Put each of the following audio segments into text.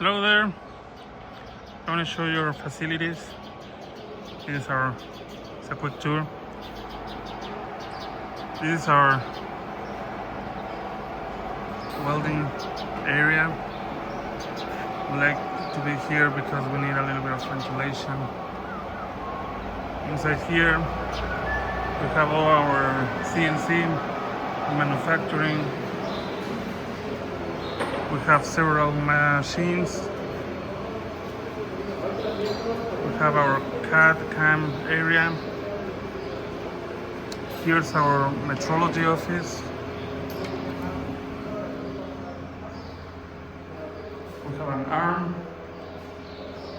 Hello there. I want to show you our facilities. This is it's a quick tour. This is our welding area. We like to be here because we need a little bit of ventilation. Inside here, we have all our CNC manufacturing. We have several machines. We have our CAD/CAM area. Here's our metrology office. We have an arm,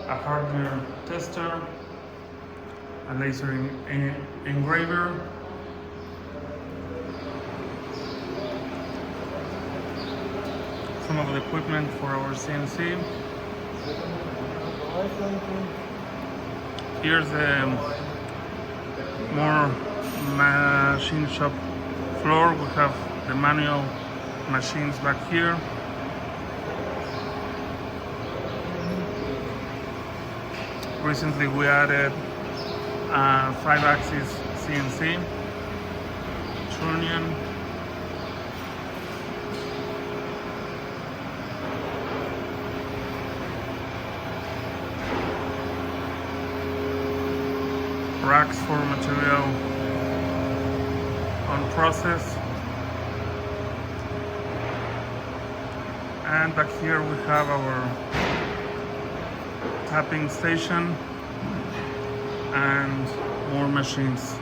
a hardware tester, a laser engraver, some of the equipment for our CNC. Here's the more machine shop floor. We have the manual machines back here. Recently we added 5-axis CNC, Trunion, racks for material on process, and back here we have our tapping station and more machines.